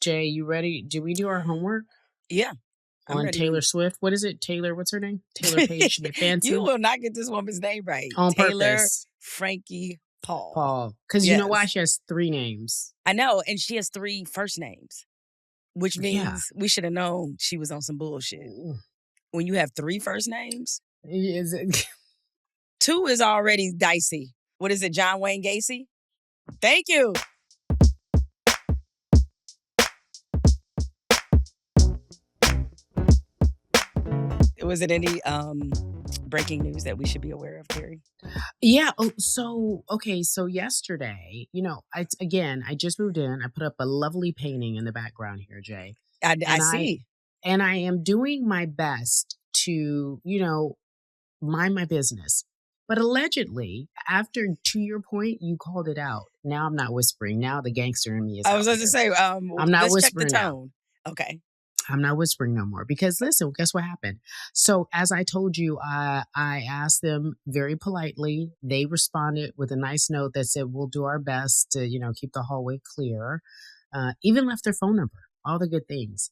Jay, you ready? Did we do our homework Yeah. I'm on ready. Taylor Swift? What is it? Taylor, what's her name? Taylor Page Fancy? You will not get this woman's name right. On Taylor purpose. Frankie Paul. Paul. Because you know why? She has 3 names. I know. And she has 3 first names, which means we should have known she was on some bullshit. When you have 3 first names, Is it? 2 is already dicey. What is it, John Wayne Gacy? Thank you. Was it any breaking news that we should be aware of, Cari? Yeah. So yesterday, I just moved in. I put up a lovely painting in the background here, Jay. I see. And I am doing my best to, mind my business. But allegedly, to your point, you called it out. Now I'm not whispering. Now the gangster in me is. I was going to say, I'm not whispering. Check the tone. Now. Okay. I'm not whispering no more because listen, guess what happened? So as I told you, I asked them very politely. They responded with a nice note that said, we'll do our best to, keep the hallway clear. Even left their phone number, all the good things.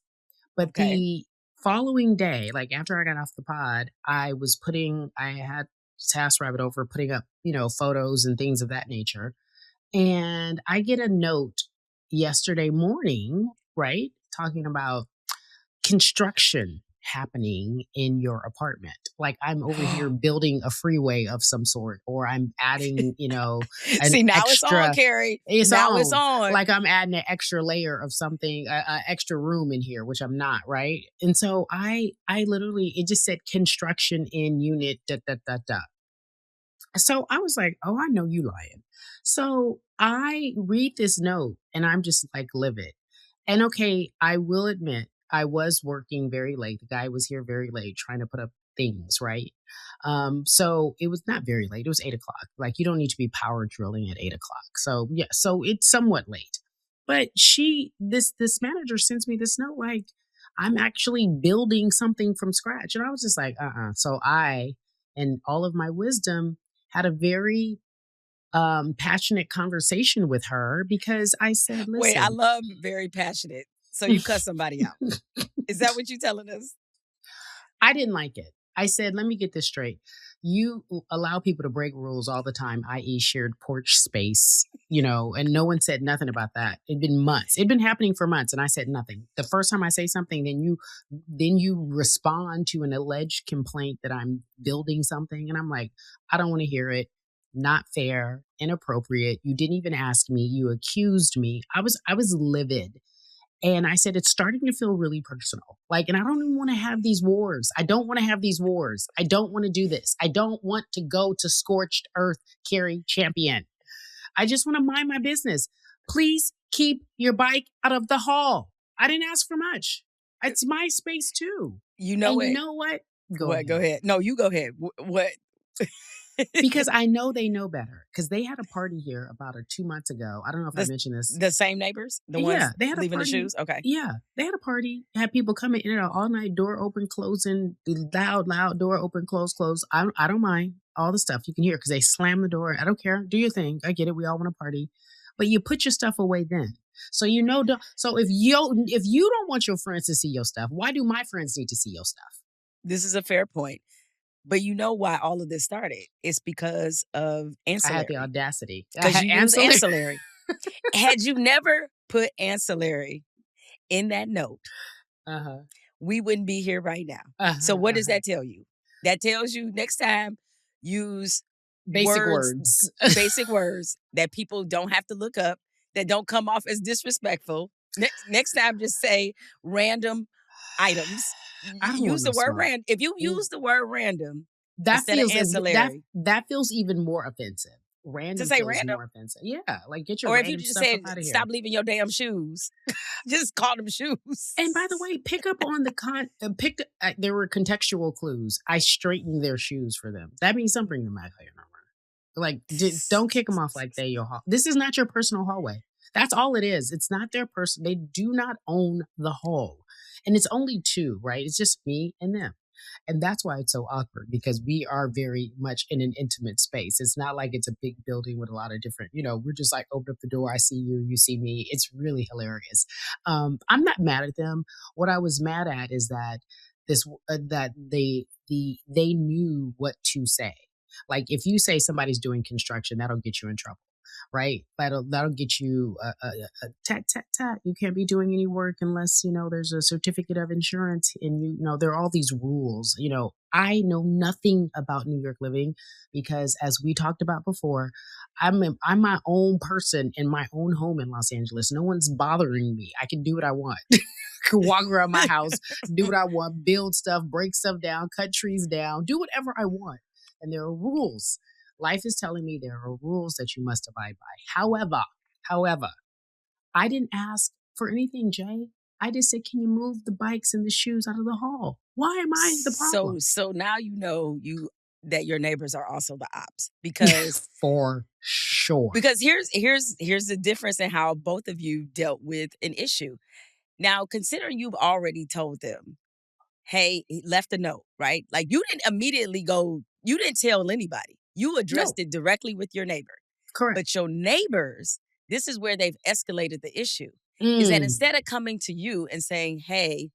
But the following day, like after I got off the pod, I had TaskRabbit over putting up, photos and things of that nature. And I get a note yesterday morning, right? Talking about construction happening in your apartment. Like I'm over here building a freeway of some sort, or I'm adding, See, now it's on, Cari. It's on. Like I'm adding an extra layer of something, an extra room in here, which I'm not, right? And so I literally, it just said construction in unit, So I was like, oh, I know you lying. So I read this note and I'm just like livid. And okay, I will admit, I was working very late. The guy was here very late trying to put up things, right? So it was not very late. It was 8:00. Like you don't need to be power drilling at 8:00. So yeah, so it's somewhat late. But this manager sends me this note like I'm actually building something from scratch. And I was just like, So I, and all of my wisdom, had a very passionate conversation with her because I said, listen. Wait, I love very passionate. So you cut somebody out. Is that what you're telling us? I didn't like it. I said, let me get this straight. You allow people to break rules all the time, i.e. shared porch space, and no one said nothing about that. It'd been months. It'd been happening for months and I said nothing. The first time I say something, then you respond to an alleged complaint that I'm building something. And I'm like, I don't want to hear it. Not fair, inappropriate. You didn't even ask me. You accused me. I was livid. And I said, it's starting to feel really personal. Like, and I don't even want to have these wars. I don't want to have these wars. I don't want to do this. I don't want to go to scorched earth, Cari champion. I just want to mind my business. Please keep your bike out of the hall. I didn't ask for much. It's my space too. You know what? Go ahead. No, you go ahead. What? Because I know they know better. Because they had a party here about 2 months ago. I don't know if I mentioned this. The same neighbors? The ones they had leaving a party. The shoes? Okay. Yeah. They had a party. Had people coming in and out all night, door open, closing, loud, door open, close. I don't mind all the stuff you can hear because they slam the door. I don't care. Do your thing. I get it. We all want to party. But you put your stuff away then. So so if you don't want your friends to see your stuff, why do my friends need to see your stuff? This is a fair point. But you know why all of this started? It's because of ancillary. I had the audacity. Because you used ancillary. Had you never put ancillary in that note, we wouldn't be here right now. So what does that tell you? That tells you next time use basic words that people don't have to look up, that don't come off as disrespectful. Next time, just say random items. Use the word random. If you use the word random, that feels ancillary. That feels even more offensive. Random to say feels random more offensive. Yeah, like get your. Or random if you just stuff said out of here. Stop leaving your damn shoes, just call them shoes. And by the way, pick up on the there were contextual clues. I straightened their shoes for them. That means I'm bringing them back later. Like, don't kick them off like they your hall. This is not your personal hallway. That's all it is. It's not their person. They do not own the hall. And it's only 2, right? It's just me and them. And that's why it's so awkward, because we are very much in an intimate space. It's not like it's a big building with a lot of different, we're just like, open up the door. I see you, you see me. It's really hilarious. I'm not mad at them. What I was mad at is that that they knew what to say. Like, if you say somebody's doing construction, that'll get you in trouble, right? That'll get you a tat tat tat. You can't be doing any work unless there's a certificate of insurance, and there are all these rules. I know nothing about New York living, because, as we talked about before, I'm my own person in my own home in Los Angeles. No one's bothering me. I can do what I want. Can walk around my house, do what I want, build stuff, break stuff down, cut trees down, do whatever I want. And there are rules. Life is telling me there are rules that you must abide by. However, I didn't ask for anything, Jay. I just said, can you move the bikes and the shoes out of the hall? Why am I the problem? So now that your neighbors are also the ops, because for sure. Because here's the difference in how both of you dealt with an issue. Now, considering you've already told them, hey, he left a note, right? Like, you didn't immediately you didn't tell anybody. You addressed it directly with your neighbor. Correct. But your neighbors, this is where they've escalated the issue, is that instead of coming to you and saying, hey,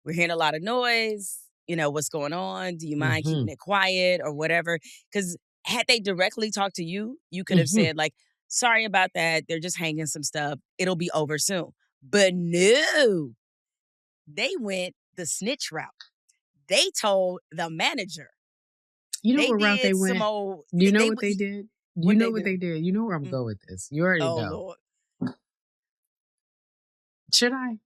we're hearing a lot of noise, what's going on? Do you mind keeping it quiet or whatever? Because had they directly talked to you, you could have said, like, sorry about that. They're just hanging some stuff. It'll be over soon. But no, they went the snitch route. They told the manager. You know what route they went? You know what they did? You know what they did? You know where I'm going with this. You already know. Lord. Should I?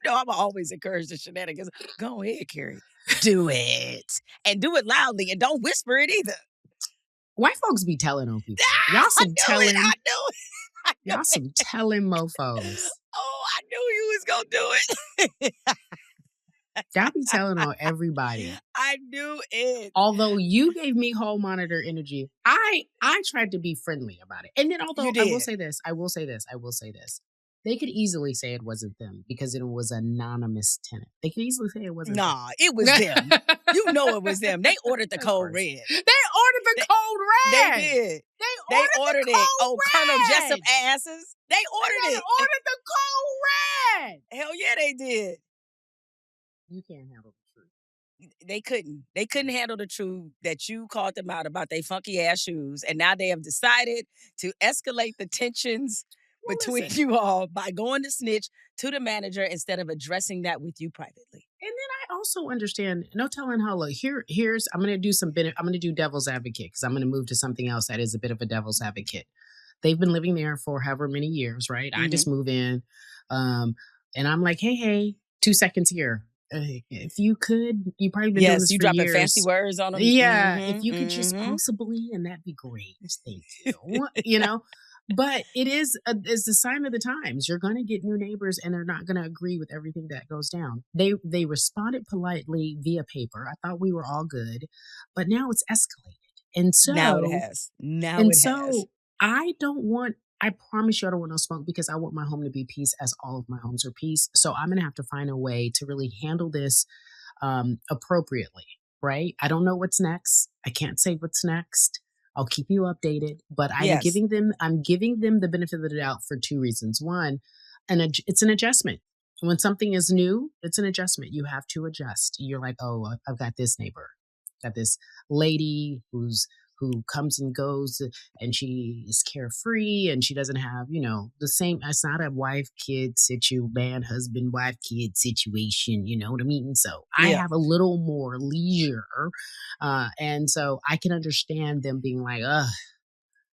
I'm always encouraged the shenanigans. Go ahead, Cari. Do it. And do it loudly, and don't whisper it either. White folks be telling on people. Y'all some telling. I knew it. Y'all some telling mofos. Oh, I knew you was gonna do it. Y'all be telling on everybody. I knew it. Although you gave me hall monitor energy, I tried to be friendly about it. And then, although I will say this. They could easily say it wasn't them because it was an anonymous tenant. They could easily say it wasn't them. It was them. You know it was them. They ordered the code red. They ordered the code red. They did. They ordered it. Oh, Colonel Jessup asses. They ordered it. Ordered the code red. Hell yeah, they did. You can't handle the truth. They couldn't. They couldn't handle the truth that you called them out about their funky ass shoes. And now they have decided to escalate the tensions between you all by going to snitch to the manager instead of addressing that with you privately. And then I also understand, no telling how, look, here's, I'm going to do devil's advocate, because I'm going to move to something else that is a bit of a devil's advocate. They've been living there for however many years, right? I just move in, and I'm like, hey, 2 seconds here. If you could, you probably been doing this for years. Yes, you dropping fancy words on them. Yeah, if you could just possibly, and that'd be great. Thank you. But it's a sign of the times. You're going to get new neighbors, and they're not going to agree with everything that goes down. They responded politely via paper. I thought we were all good, but now it's escalated, and so now it has. I promise you, I don't want no smoke, because I want my home to be peace, as all of my homes are peace. So I'm going to have to find a way to really handle this appropriately, right? I don't know what's next. I can't say what's next. I'll keep you updated, but I'm giving them the benefit of the doubt for 2 reasons. One, it's an adjustment. When something is new, it's an adjustment. You have to adjust. You're like, oh, I've got this neighbor, got this lady who comes and goes, and she is carefree, and she doesn't have, the same, it's not a wife-kid husband, wife-kid situation, you know what I mean? So I have a little more leisure. And so I can understand them being like,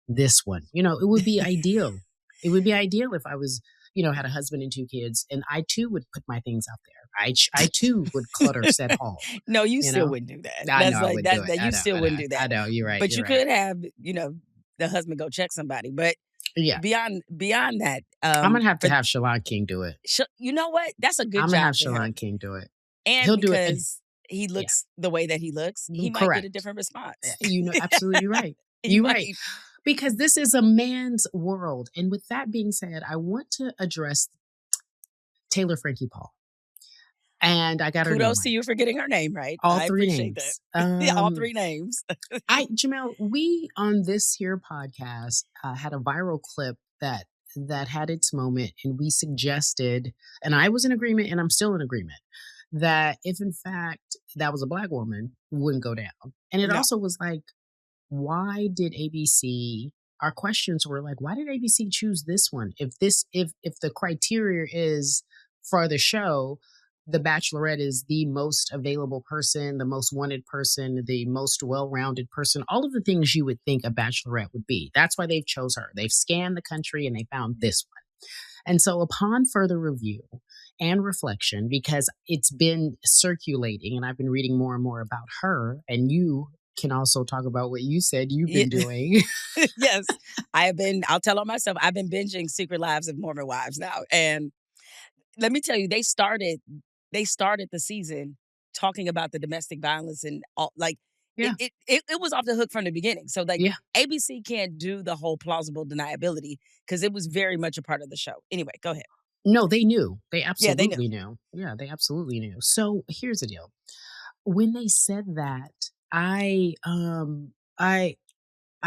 this one, it would be ideal. It would be ideal if I was, had a husband and 2 kids, and I too would put my things out there. I too would clutter said hall. No, you still wouldn't do that. I know, I would do it. You still wouldn't do that. I know, you're right. But you could have, the husband go check somebody. But beyond that, I'm gonna have to have Shalon King do it. You know what? That's a good job. I'm gonna have Shalon King do it, and he'll do it. And he looks the way that he looks, he might get a different response. Absolutely right. You're right. Because this is a man's world. And with that being said, I want to address Taylor Frankie Paul. And I got her name Kudos right. to you for getting her name right. All I three appreciate names. that. All three names. Jemele, we on this here podcast had a viral clip that had its moment, and we suggested, and I was in agreement, and I'm still in agreement, that if in fact that was a Black woman, it wouldn't go down. And it also was like, why did ABC? Our questions were like, why did ABC choose this one? If the criteria is for the show, the Bachelorette is the most available person, the most wanted person, the most well-rounded person, all of the things you would think a Bachelorette would be. That's why they've chose her. They've scanned the country and they found this one. And so upon further review and reflection, because it's been circulating and I've been reading more and more about her, and you can also talk about what you said you've been doing. Yes. I'll tell on myself, I've been binging Secret Lives of Mormon Wives now. And let me tell you, they started the season talking about the domestic violence and all, like, it was off the hook from the beginning. So like ABC can't do the whole plausible deniability because it was very much a part of the show. Anyway, go ahead. No, they knew. They absolutely they knew. Yeah, they absolutely knew. So here's the deal. When they said that, I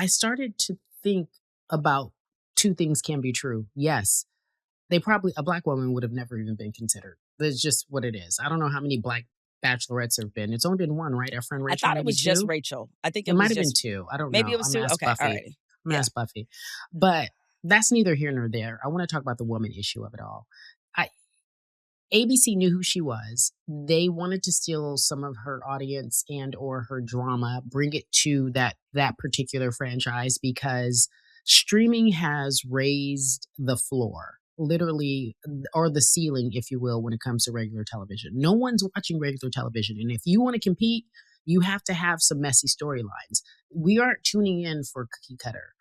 started to think about two things can be true. Yes, a Black woman would have never even been considered. That's just what it is. I don't know how many Black bachelorettes there have been. It's only been one, right? Our friend Rachel. I thought it was just Rachel. I think it might have been two. I don't know. Maybe it was two. Okay, Buffy. all right. I'm gonna ask Buffy. But that's neither here nor there. I want to talk about the woman issue of it all. ABC knew who she was. They wanted to steal some of her audience and or her drama, bring it to that particular franchise, because streaming has raised the floor, literally, or the ceiling, if you will, when it comes to regular television. No one's watching regular television. And if you want to compete, you have to have some messy storylines. We aren't tuning in for cookie cutter.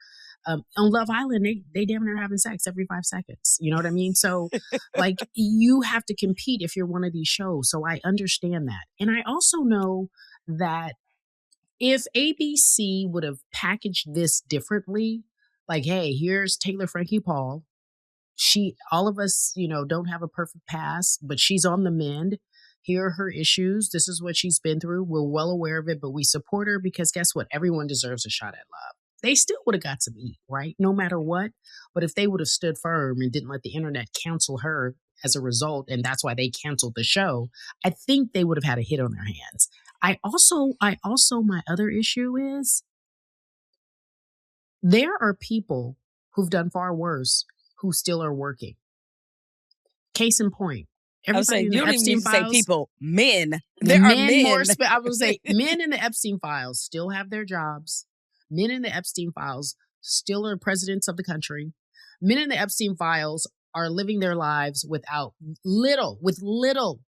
On Love Island, they damn near having sex every 5 seconds. You know what I mean? So, like, you have to compete if you're one of these shows. So I understand that. And I also know that if ABC would have packaged this differently, like, hey, here's Taylor Frankie Paul. All of us, don't have a perfect past, but she's on the mend. Here are her issues. This is what she's been through. We're well aware of it, but we support her because guess what? Everyone deserves a shot at love. They still would have got some heat, right? No matter what. But if they would have stood firm and didn't let the internet cancel her as a result, and that's why they canceled the show, I think they would have had a hit on their hands. I also, my other issue is there are people who've done far worse who still are working. Case in point. I was saying, you don't even need to say people, men. There are men. I would say men in the Epstein files still have their jobs. Men in the Epstein files still are presidents of the country. Men in the Epstein files are living their lives with little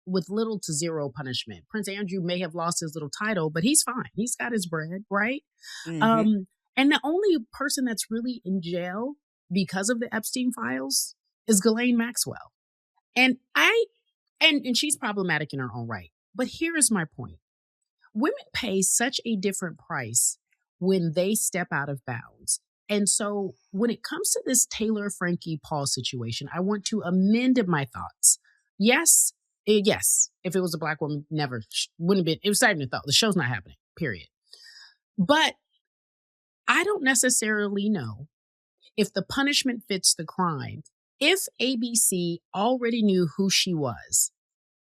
to zero punishment. Prince Andrew may have lost his little title, but he's fine. He's got his bread, right? Mm-hmm. And the only person that's really in jail because of the Epstein files is Ghislaine Maxwell. And and she's problematic in her own right. But here is my point. Women pay such a different price when they step out of bounds. And so when it comes to this Taylor Frankie Paul situation, I want to amend my thoughts. Yes, if it was a Black woman, never wouldn't have been. It was not even a thought. The show's not happening, period. But I don't necessarily know if the punishment fits the crime. If ABC already knew who she was,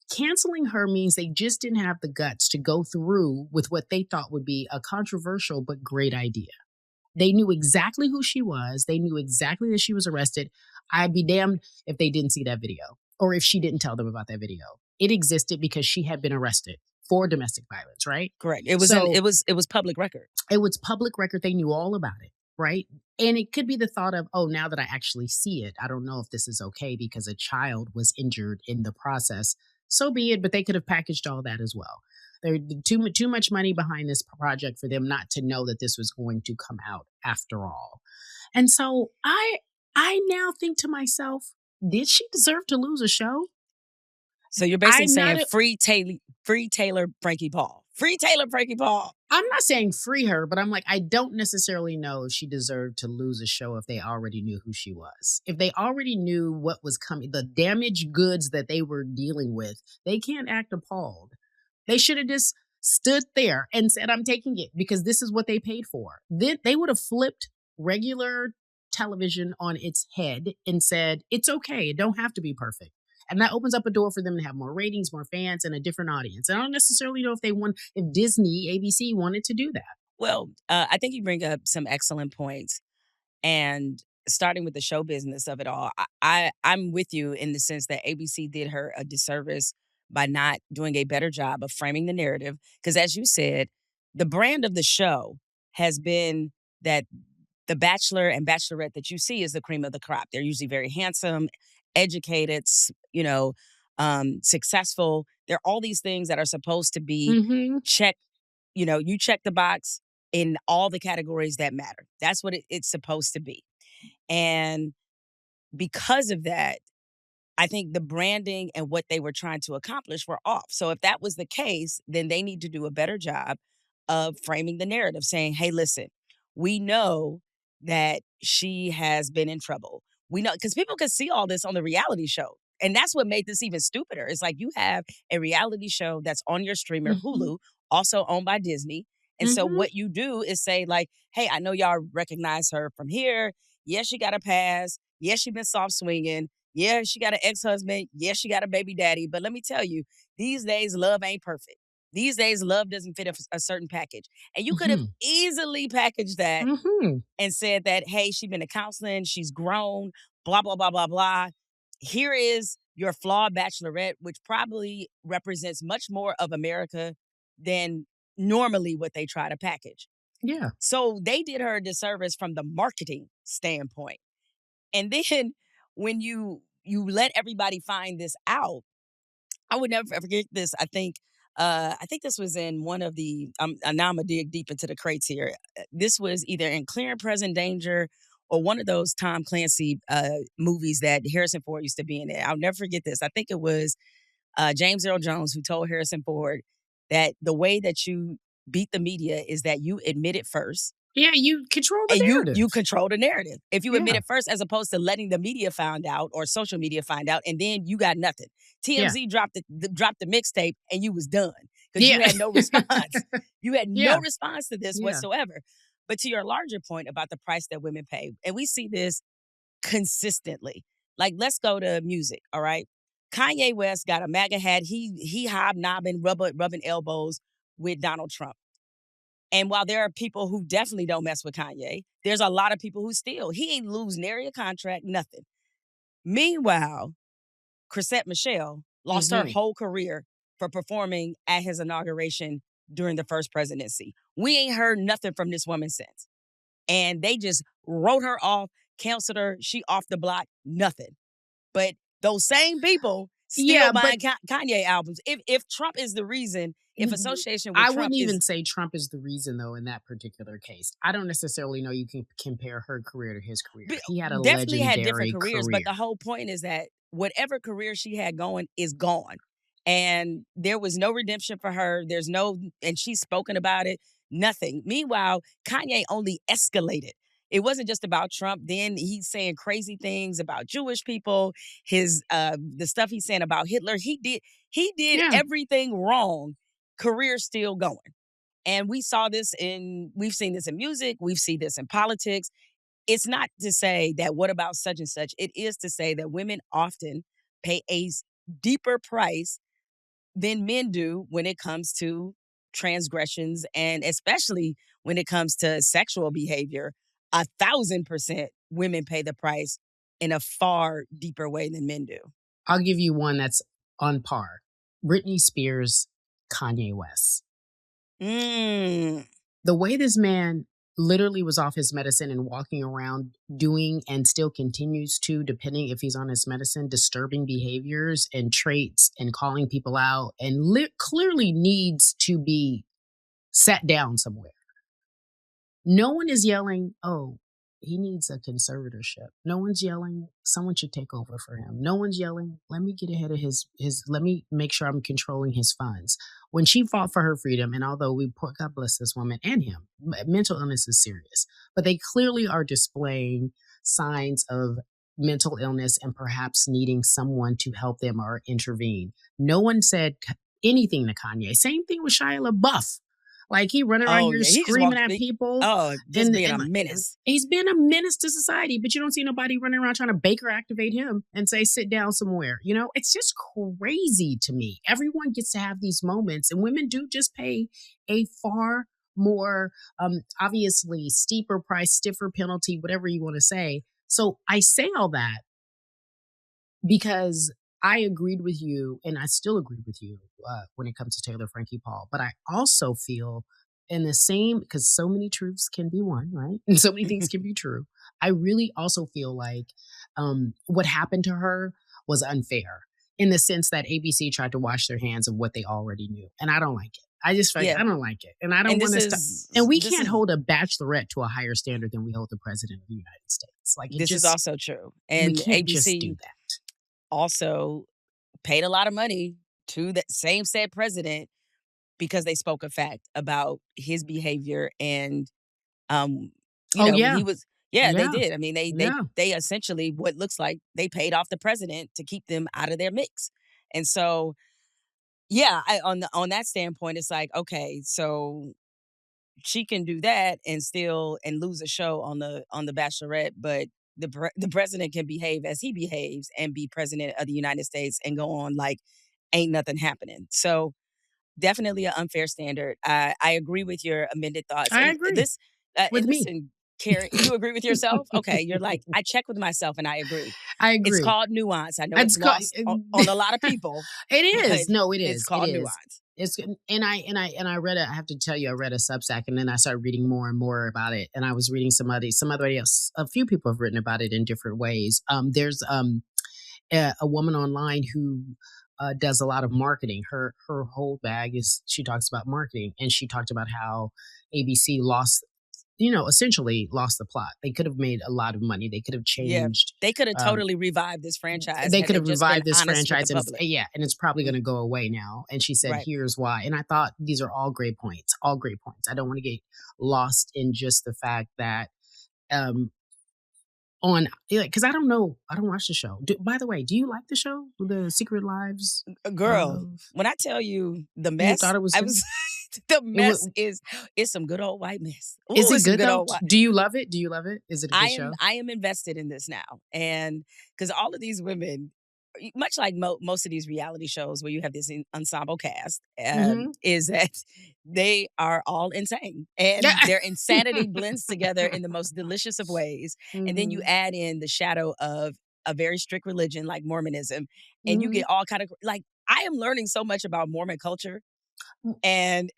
canceling her means they just didn't have the guts to go through with what they thought would be a controversial but great idea. They knew exactly who she was. They knew exactly that she was arrested. I'd be damned if they didn't see that video or if she didn't tell them about that video. It existed because she had been arrested for domestic violence, right? Correct. It was public record. It was public record. They knew all about it, right? And it could be the thought of, oh, now that I actually see it, I don't know if this is okay because a child was injured in the process. So be it, but they could have packaged all that as well. There's too much money behind this project for them not to know that this was going to come out after all. And so I now think to myself, did she deserve to lose a show? So you're basically saying free Taylor Frankie Paul. Free Taylor Frankie Paul. I'm not saying free her, but I'm like, I don't necessarily know she deserved to lose a show if they already knew who she was. If they already knew what was coming, the damaged goods that they were dealing with, they can't act appalled. They should have just stood there and said, I'm taking it because this is what they paid for. Then they would have flipped regular television on its head and said, it's okay. It don't have to be perfect. And that opens up a door for them to have more ratings, more fans, and a different audience. And I don't necessarily know if Disney, ABC wanted to do that. Well, I think you bring up some excellent points. And starting with the show business of it all, I'm with you in the sense that ABC did her a disservice by not doing a better job of framing the narrative. Because as you said, the brand of the show has been that the bachelor and bachelorette that you see is the cream of the crop. They're usually very handsome, educated, successful. They're all these things that are supposed to be checked. You check the box in all the categories that matter. That's what it's supposed to be. And because of that, I think the branding and what they were trying to accomplish were off. So if that was the case, then they need to do a better job of framing the narrative, saying, hey, listen, we know that she has been in trouble. We know, because people could see all this on the reality show. And that's what made this even stupider. It's like you have a reality show that's on your streamer, Hulu, also owned by Disney. And so what you do is say like, hey, I know y'all recognize her from here. Yes, she got a pass. Yes, she been soft swinging. Yeah, she got an ex-husband. Yeah, she got a baby daddy. But let me tell you, these days, love ain't perfect. These days, love doesn't fit a certain package. And you could have easily packaged that and said that, hey, she's been to counseling. She's grown, blah, blah, blah, blah, blah. Here is your flawed bachelorette, which probably represents much more of America than normally what they try to package. Yeah. So they did her a disservice from the marketing standpoint. And then when you let everybody find this out, I would never forget this. I think this was in one of the. Now I'm gonna dig deep into the crates here. This was either in Clear and Present Danger or one of those Tom Clancy movies that Harrison Ford used to be in. I'll never forget this. I think it was James Earl Jones who told Harrison Ford that the way that you beat the media is that you admit it first. Yeah, you control the narrative. You control the narrative. If you admit it first, as opposed to letting the media find out or social media find out, and then you got nothing. TMZ dropped the mixtape, and you was done because you had no response. You had no response to this whatsoever. But to your larger point about the price that women pay, and we see this consistently. Like, let's go to music. All right, Kanye West got a MAGA hat. He hobnobbing, rubbing elbows with Donald Trump. And while there are people who definitely don't mess with Kanye, there's a lot of people who still. He ain't lose nary a contract, nothing. Meanwhile, Chrisette Michele lost her whole career for performing at his inauguration during the first presidency. We ain't heard nothing from this woman since. And they just wrote her off, canceled her, she off the block, nothing. But those same people still buying Kanye albums. If Trump is the reason, if association with Trump wouldn't even say Trump is the reason, though, in that particular case. I don't necessarily know you can compare her career to his career. He had a definitely legendary had different careers, career. But the whole point is that whatever career she had going is gone. And there was no redemption for her. And she's spoken about it, nothing. Meanwhile, Kanye only escalated. It wasn't just about Trump. Then he's saying crazy things about Jewish people. The stuff he's saying about Hitler. He did everything wrong. Career still going. And we've seen this in music. We've seen this in politics. It's not to say that what about such and such? It is to say that women often pay a deeper price than men do when it comes to transgressions, and especially when it comes to sexual behavior. 1,000% women pay the price in a far deeper way than men do. I'll give you one that's on par. Britney Spears, Kanye West. The way this man literally was off his medicine and walking around doing and still continues to, depending if he's on his medicine, disturbing behaviors and traits and calling people out and clearly needs to be sat down somewhere. No one is yelling, oh, he needs a conservatorship. No one's yelling, someone should take over for him. No one's yelling, let me get ahead of his let me make sure I'm controlling his funds. when she fought for her freedom, and although God bless this woman and him, mental illness is serious, but they clearly are displaying signs of mental illness and perhaps needing someone to help them or intervene. No one said anything to Kanye. Same thing with Shia LaBeouf. Like, he running around here screaming at people. Just being a menace. He's been a menace to society, but you don't see nobody running around trying to Baker activate him and say, sit down somewhere. You know, it's just crazy to me. Everyone gets to have these moments, and women do just pay a far more, obviously, steeper price, stiffer penalty, whatever you want to say. So I say all that because I agreed with you, and I still agree with you when it comes to Taylor Frankie Paul. But I also feel in the same, because so many truths can be one, right? And so many things can be true. I really also feel like what happened to her was unfair in the sense that ABC tried to wash their hands of what they already knew. And I don't like it. I just feel like I don't like it. And I don't want to stop. And we can't hold a bachelorette to a higher standard than we hold the president of the United States. Like, this is also true. And we can't ABC just do that. Also paid a lot of money to that same said president because they spoke a fact about his behavior. And he was they did. I mean, they essentially, what looks like, they paid off the president to keep them out of their mix. And so on that standpoint, it's like, okay, so she can do that and lose a show on the Bachelorette, but the president can behave as he behaves and be president of the United States and go on like ain't nothing happening. So definitely an unfair standard. I agree with your amended thoughts. I agree. With me. Listen, Cari, you agree with yourself? Okay, you're like, I check with myself and I agree. I agree. It's called nuance. I know it's lost on a lot of people. It is. No, it is. It's called nuance. I read it. I have to tell you, I read a Substack, and then I started reading more and more about it. And I was reading somebody else. A few people have written about it in different ways. There's a woman online who does a lot of marketing. Her whole bag is, she talks about marketing, and she talked about how ABC essentially lost the plot. They could have made a lot of money. They could have changed. They could have totally revived this franchise. They could have revived this franchise. And it's probably going to go away now. And she said, here's why. And I thought these are all great points. All great points. I don't want to get lost in just the fact that because I don't know. I don't watch the show. By the way, do you like the show, The Secret Lives? Girl, when I tell you the mess, you thought it was the mess is some good old white mess. Ooh, is it good though? Do you love it? Is it a good show? I am invested in this now. And because all of these women, much like most of these reality shows where you have this ensemble cast, is that they are all insane. And their insanity blends together in the most delicious of ways. And then you add in the shadow of a very strict religion like Mormonism. And you get all kind of, like, I am learning so much about Mormon culture. And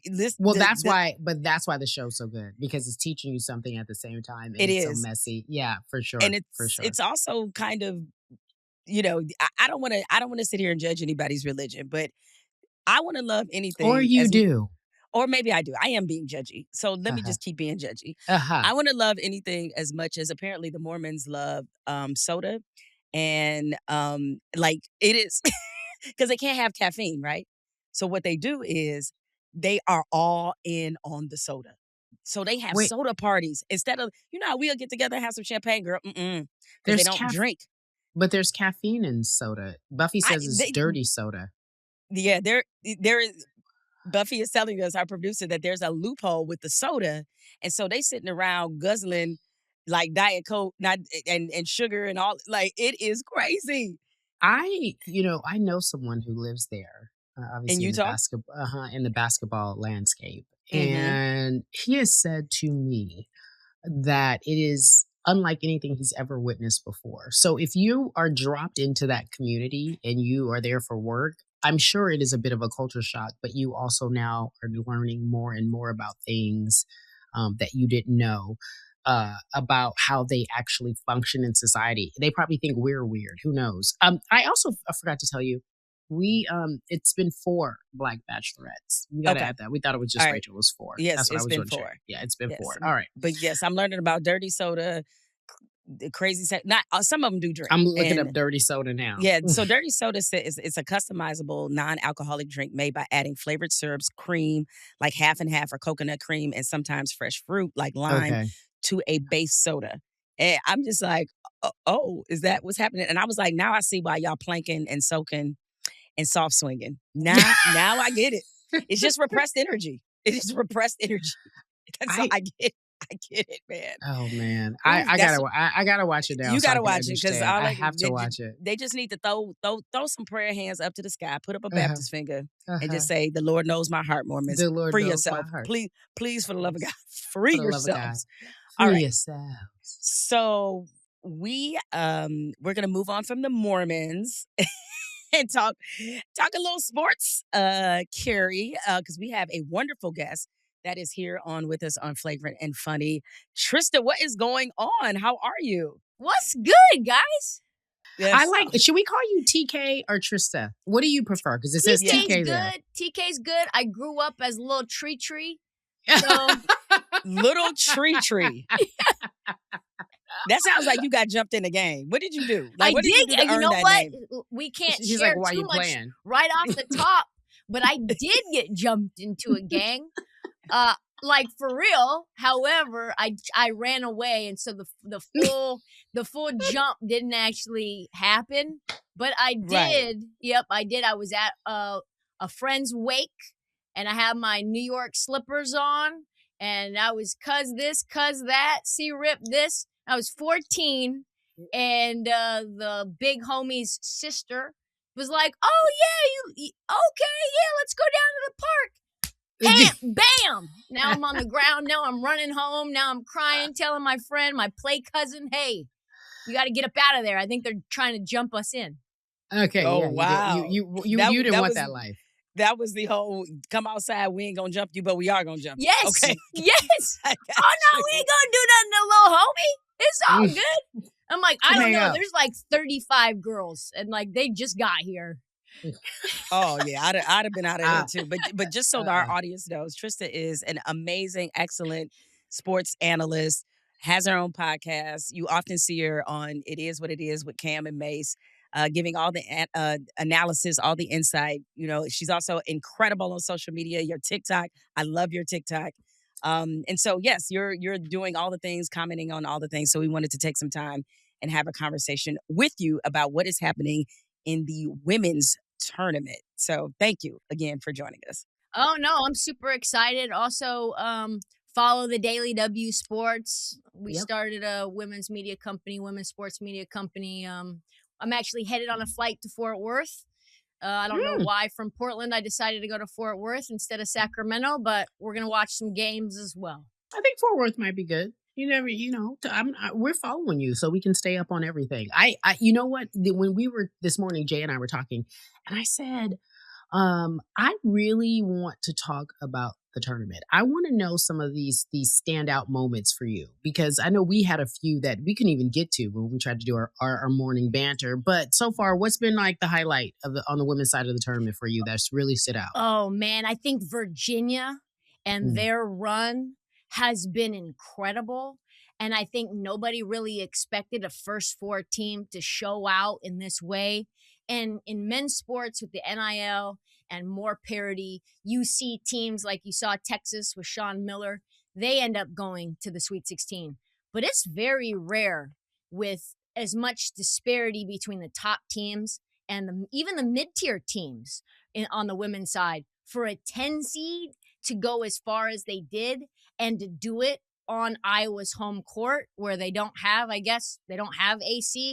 that's why the show's so good, because it's teaching you something at the same time. And it's so messy. Yeah, for sure. And it's also kind of, I don't want to sit here and judge anybody's religion, but I want to love anything. Or you do. Or maybe I do. I am being judgy. So let me just keep being judgy. I want to love anything as much as apparently the Mormons love soda. And like it is, because they can't have caffeine, right? So what they do is they are all in on the soda. So they have soda parties instead of, how we'll get together and have some champagne, girl. Because they don't drink. But there's caffeine in soda. Buffy says it's dirty soda. Yeah, there is. Buffy is telling us, our producer, that there's a loophole with the soda. And so they sitting around guzzling like Diet Coke and sugar and all. Like, it is crazy. I know someone who lives there. Obviously in Utah? In the basketball landscape. And he has said to me that it is unlike anything he's ever witnessed before. So if you are dropped into that community and you are there for work, I'm sure it is a bit of a culture shock, but you also now are learning more and more about things that you didn't know about how they actually function in society. They probably think we're weird. Who knows? I also forgot to tell you, it's been 4 Black bachelorettes. We gotta add that. We thought it was just Rachel. It was 4. Yes, that's what it's I was been 4. Yeah, it's been 4. All right. But yes, I'm learning about dirty soda, the crazy not some of them do drink. I'm looking up dirty soda now. Yeah, so dirty soda is it's a customizable non-alcoholic drink made by adding flavored syrups, cream, like half and half, or coconut cream, and sometimes fresh fruit like lime to a base soda. And I'm just like, oh, is that what's happening? And I was like, now I see why y'all planking and soaking and soft swinging. Now I get it. It's just repressed energy. It is repressed energy. That's all I get. I get it, man. Oh man, I gotta watch it now. You gotta watch it because I have to watch it. They just need to throw some prayer hands up to the sky, put up a Baptist finger, and just say, "The Lord knows my heart, Mormons. Free yourself, please, for the love of God, free yourselves. Free yourselves." So we're gonna move on from the Mormons and talk a little sports, Cari, because we have a wonderful guest that is here with us on Flagrant and Funny. Trysta, what is going on? How are you? What's good, guys? Yes. Should we call you TK or Trysta? What do you prefer? Because it says TK there. TK's good. I grew up as a little tree. So. Little tree. That sounds like you got jumped in the game. What did you do? I did. You know what? Name? We can't share too much right off the top, but I did get jumped into a gang. Like for real. However, I ran away, and so the full jump didn't actually happen. But I did. Right. Yep, I did. I was at a friend's wake, and I had my New York slippers on, and I was cuz this, cuz that, rip this. I was 14, and the big homie's sister was like, "Oh yeah, okay, yeah, let's go down to the park." Bam! Now I'm on the ground. Now I'm running home. Now I'm crying, telling my friend, my play cousin, "Hey, you got to get up out of there. I think they're trying to jump us in." Okay. Oh, yeah, wow. You didn't want that life. That was the whole come outside. We ain't gonna jump you, but we are gonna jump you. Yes. Okay. Yes. Oh no, we ain't gonna do nothing to little homie. It's all good. I'm like, I don't know. There's like 35 girls, and like they just got here. Oh yeah, I'd have been out of here too. But just so our audience knows, Trysta is an amazing, excellent sports analyst. Has her own podcast. You often see her on It Is What It Is with Cam and Mace, giving all the analysis, all the insight. You know, she's also incredible on social media. Your TikTok, I love your TikTok. And so yes, you're doing all the things, commenting on all the things. So we wanted to take some time and have a conversation with you about what is happening in the women's tournament. So thank you again for joining us. Oh no, I'm super excited. Also, follow the Daily W Sports. We started a women's sports media company. I'm actually headed on a flight to Fort Worth. I don't know why from Portland I decided to go to Fort Worth instead of Sacramento, but we're going to watch some games as well. I think Fort Worth might be good. We're following you so we can stay up on everything. You know what? When we were this morning, Jay and I were talking, and I said, I really want to talk about the tournament. I want to know some of these standout moments for you, because I know we had a few that we couldn't even get to when we tried to do our morning banter. But so far, what's been like the highlight on the women's side of the tournament for you that's really stood out? Oh man, I think Virginia and their run has been incredible. And I think nobody really expected a first four team to show out in this way. And in men's sports with the NIL and more parity, you see teams like you saw Texas with Sean Miller, they end up going to the Sweet 16. But it's very rare with as much disparity between the top teams and even the mid-tier teams on the women's side for a 10 seed to go as far as they did and to do it on Iowa's home court where they don't have AC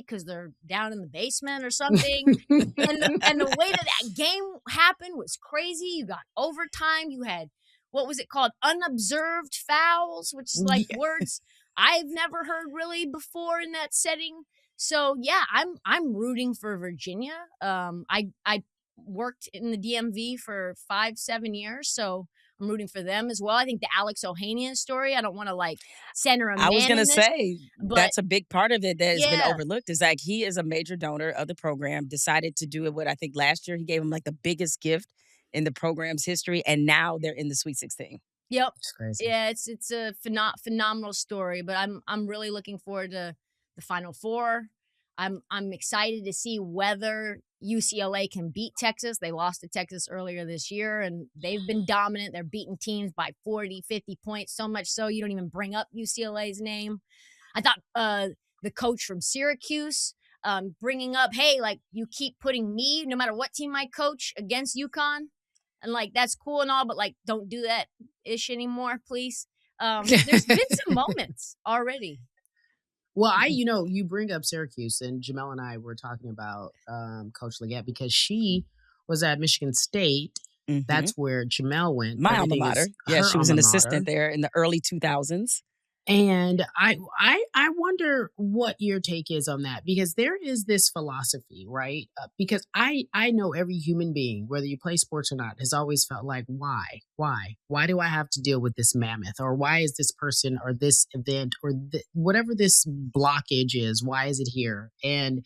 because they're down in the basement or something. and the way that game happened was crazy. You got overtime. You had, what was it called? Unobserved fouls, which is like words I've never heard really before in that setting. So yeah, I'm rooting for Virginia. I worked in the DMV for 5-7 years, so I'm rooting for them as well. I think the Alex Ohanian story, I don't want to like center a man. I was going to say, that's a big part of it that has been overlooked, is like he is a major donor of the program, decided to do it. What I think last year he gave him like the biggest gift in the program's history, and now they're in the Sweet 16. Yep. It's crazy. Yeah, it's a phenomenal story, but I'm really looking forward to the Final Four. I'm excited to see whether UCLA can beat Texas. They lost to Texas earlier this year, and they've been dominant. They're beating teams by 40, 50 points, so much so you don't even bring up UCLA's name. I thought the coach from Syracuse bringing up, hey, like, you keep putting me, no matter what team I coach, against UConn. And, like, that's cool and all, but, like, don't do that ish anymore, please. There's been some moments already. Well, you bring up Syracuse, and Jemele and I were talking about Coach Leggett because she was at Michigan State. Mm-hmm. That's where Jemele went. My alma mater. Yeah, she was an assistant there in the early 2000s. And I wonder what your take is on that, because there is this philosophy, right? Because I know every human being, whether you play sports or not, has always felt like, why do I have to deal with this mammoth, or why is this person or this event or whatever this blockage is, why is it here? And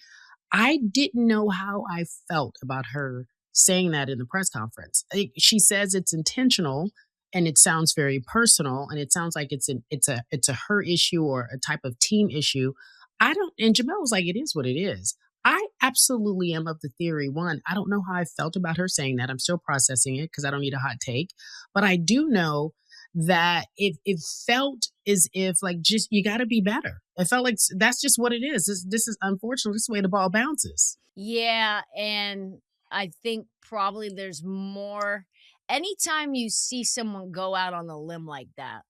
I didn't know how I felt about her saying that in the press conference. She says it's intentional. And it sounds very personal, and it sounds like it's a her issue or a type of team issue. And Jemele was like, it is what it is. I absolutely am of the theory. One, I don't know how I felt about her saying that. I'm still processing it because I don't need a hot take. But I do know that it felt as if, like, just, you got to be better. It felt like that's just what it is. This is unfortunately this is the way the ball bounces. Yeah, and I think probably there's more. Anytime you see someone go out on a limb like that,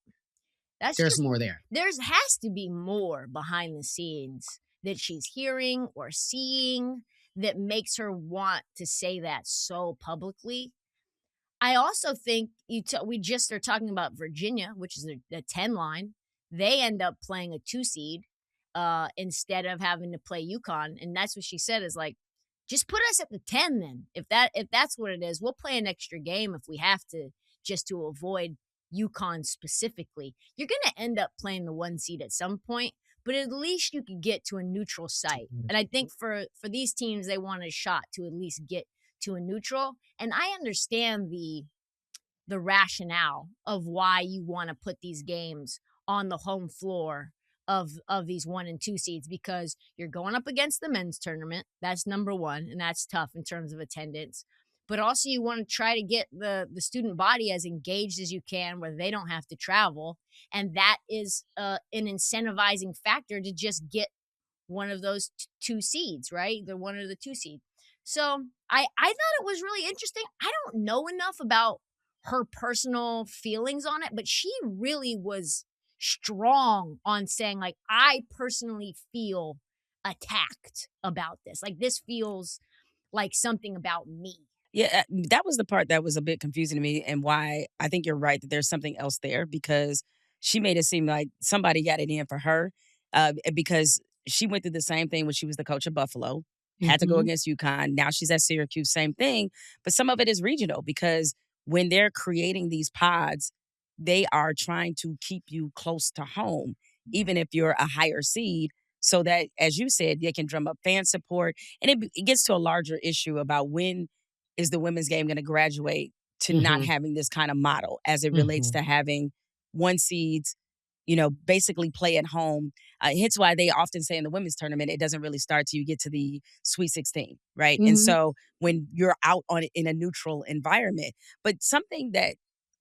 there's more there. There has to be more behind the scenes that she's hearing or seeing that makes her want to say that so publicly. I also think we just are talking about Virginia, which is a 10 line. They end up playing a 2 seed instead of having to play UConn, and that's what she said is like, just put us at the 10 then. If that's what it is, we'll play an extra game if we have to, just to avoid UConn specifically. You're going to end up playing the 1 seed at some point, but at least you could get to a neutral site. And I think for these teams, they want a shot to at least get to a neutral. And I understand the rationale of why you want to put these games on the home floor of these 1 and 2 seeds, because you're going up against the men's tournament. That's number one, and that's tough in terms of attendance. But also you want to try to get the student body as engaged as you can where they don't have to travel. And that is an incentivizing factor to just get one of those 2 seeds, right? The 1 or the 2 seed. So I thought it was really interesting. I don't know enough about her personal feelings on it, but she really was strong on saying, like, I personally feel attacked about this. Like, this feels like something about me. Yeah, that was the part that was a bit confusing to me, and why I think you're right that there's something else there, because she made it seem like somebody got it in for her, because she went through the same thing when she was the coach of Buffalo, had to go against UConn. Now she's at Syracuse, same thing. But some of it is regional, because when they're creating these pods, they are trying to keep you close to home, even if you're a higher seed, so that, as you said, they can drum up fan support. And it gets to a larger issue about when is the women's game going to graduate to not having this kind of model as it relates to having 1 seeds, basically play at home. Hence why they often say in the women's tournament, it doesn't really start till you get to the Sweet 16, right? And so when you're out on it in a neutral environment. But something that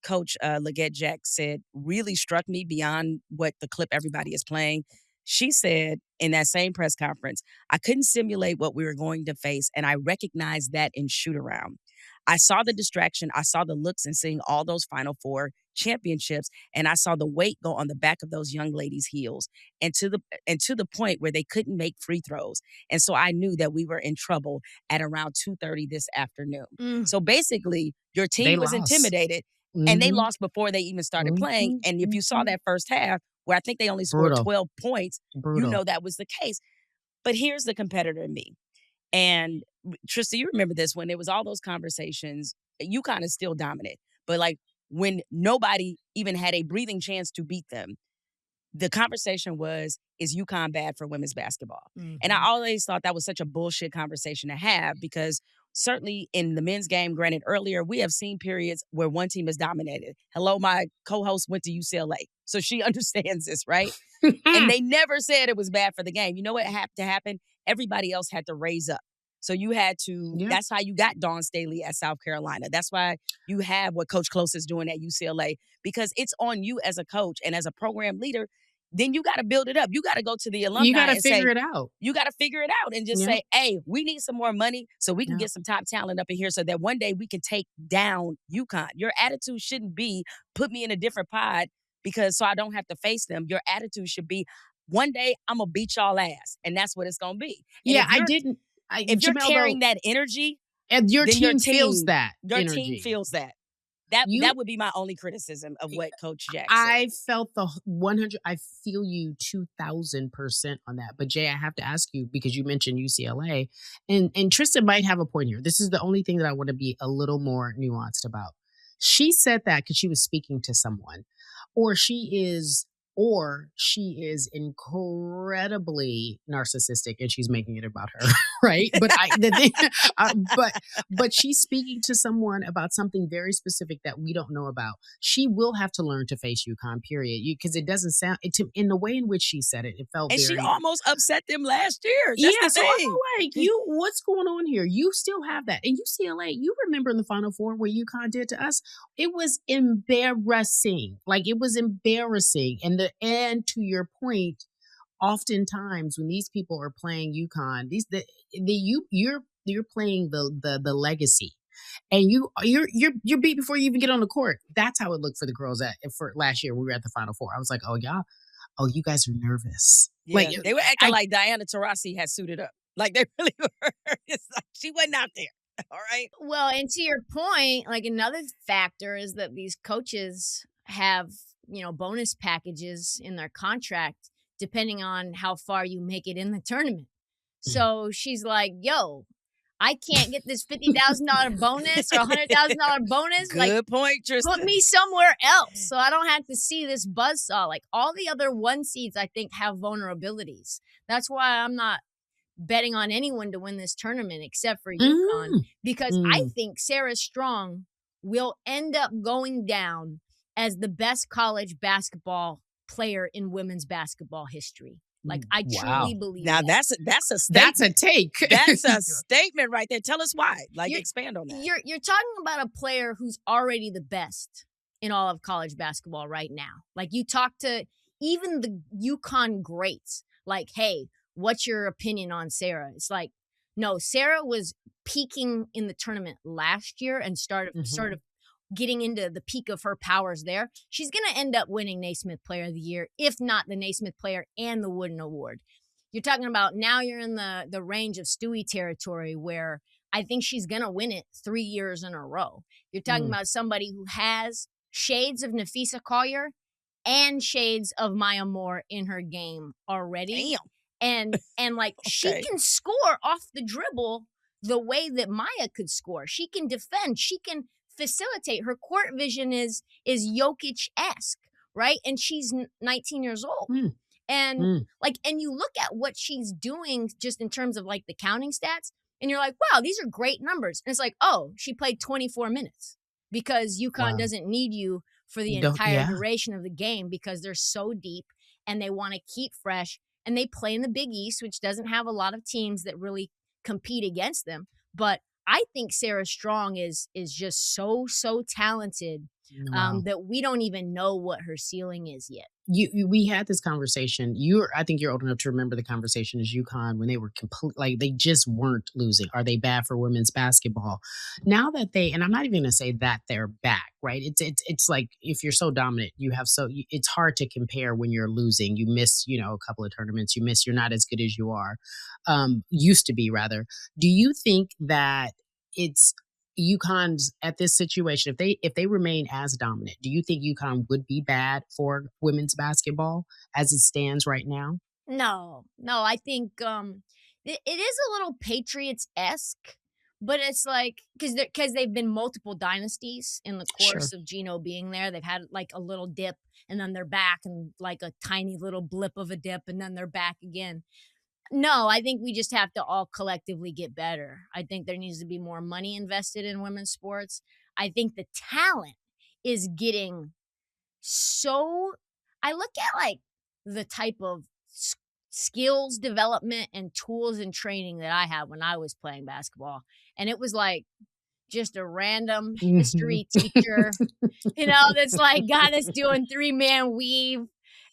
Coach Leggett Jack said really struck me beyond what the clip everybody is playing. She said in that same press conference, I couldn't simulate what we were going to face, and I recognized that in shoot-around. I saw the distraction. I saw the looks and seeing all those Final Four championships, and I saw the weight go on the back of those young ladies' heels, and to the point where they couldn't make free throws. And so I knew that we were in trouble at around 2:30 this afternoon. So basically, your team was intimidated. And they lost before they even started playing. And if you saw that first half, where I think they only scored 12 points, you know that was the case. But here's the competitor in me. And Trysta, you remember this, when there was all those conversations, UConn is still dominant. But like when nobody even had a breathing chance to beat them, the conversation was, is UConn bad for women's basketball? And I always thought that was such a bullshit conversation to have, because certainly in the men's game, granted earlier, we have seen periods where one team is dominated. Hello, my co-host went to UCLA. So she understands this, right? And they never said it was bad for the game. You know what had to happen? Everybody else had to raise up. So you had to, that's how you got Dawn Staley at South Carolina. That's why you have what Coach Close is doing at UCLA, because it's on you as a coach and as a program leader. Then you got to build it up. You got to go to the alumni. You got to figure it out. You got to figure it out and just say, hey, we need some more money so we can get some top talent up in here so that one day we can take down UConn. Your attitude shouldn't be put me in a different pod so I don't have to face them. Your attitude should be, one day I'm going to beat y'all ass. And that's what it's going to be. And if you're carrying that energy, and your team feels that. Your team feels that. That would be my only criticism of what Coach Jack said. I felt the 100. I feel you 2,000% on that. But Jay, I have to ask you, because you mentioned UCLA, and Trysta might have a point here. This is the only thing that I want to be a little more nuanced about. She said that because she was speaking to someone, or she is incredibly narcissistic and she's making it about her, right? But she's speaking to someone about something very specific that we don't know about. She will have to learn to face UConn, period. Because it doesn't sound, in the way in which she said it, it felt and very... And she almost upset them last year. That's the thing. I'm like, what's going on here? You still have that. And UCLA, you remember in the Final Four what UConn did to us? It was embarrassing. Like, it was embarrassing. And to your point, oftentimes when these people are playing UConn, you're playing the legacy, and you're beat before you even get on the court. That's how it looked for the girls for last year. We were at the Final Four. I was like, you guys are nervous. Yeah, like they were acting like Diana Taurasi had suited up. Like they really were. It's like she wasn't out there. All right. Well, and to your point, like another factor is that these coaches have, bonus packages in their contract depending on how far you make it in the tournament. So she's like, yo, I can't get this $50,000 bonus or $100,000 bonus. Good point, Trysta. Put me somewhere else so I don't have to see this buzzsaw. Like all the other 1 seeds, I think, have vulnerabilities. That's why I'm not betting on anyone to win this tournament except for UConn, because I think Sarah Strong will end up going down as the best college basketball player in women's basketball history. Like, I truly believe now that. That's a statement. That's a take. That's a statement right there. Tell us why. Like, expand on that. You're talking about a player who's already the best in all of college basketball right now. Like, you talk to even the UConn greats, like, hey, what's your opinion on Sarah? It's like, no, Sarah was peaking in the tournament last year and sort of getting into the peak of her powers there. She's going to end up winning Naismith Player of the Year, if not the Naismith Player and the Wooden Award. You're talking about now you're in the range of Stewie territory where I think she's going to win it 3 years in a row. You're talking about somebody who has shades of Nafisa Collier and shades of Maya Moore in her game already. Damn. And like she can score off the dribble the way that Maya could score. She can defend. She can facilitate. Her court vision is Jokic-esque, right? And she's 19 years old. And and you look at what she's doing just in terms of like the counting stats, and you're like, wow, these are great numbers. And it's like, oh, she played 24 minutes because UConn doesn't need you for the entire duration of the game because they're so deep and they want to keep fresh. And they play in the Big East, which doesn't have a lot of teams that really compete against them. But I think Sarah Strong is just so talented that we don't even know what her ceiling is yet. We had this conversation. I think you're old enough to remember the conversation as UConn when they were they just weren't losing. Are they bad for women's basketball? Now that and I'm not even going to say that they're back, right? It's like if you're so dominant, it's hard to compare when you're losing. You miss, a couple of tournaments. You're not as good as you are, used to be rather. Do you think that it's UConn's at this situation, if they remain as dominant, do you think UConn would be bad for women's basketball as it stands right now? No, I think it is a little Patriots-esque, but it's like because they've been multiple dynasties in the course of Gino being there. They've had like a little dip and then they're back, and like a tiny little blip of a dip and then they're back again. No, I think we just have to all collectively get better. I think there needs to be more money invested in women's sports. I think the talent is getting so I look at like the type of skills development and tools and training that I had when I was playing basketball. And it was like just a random history teacher, that's like got us doing 3-man weave.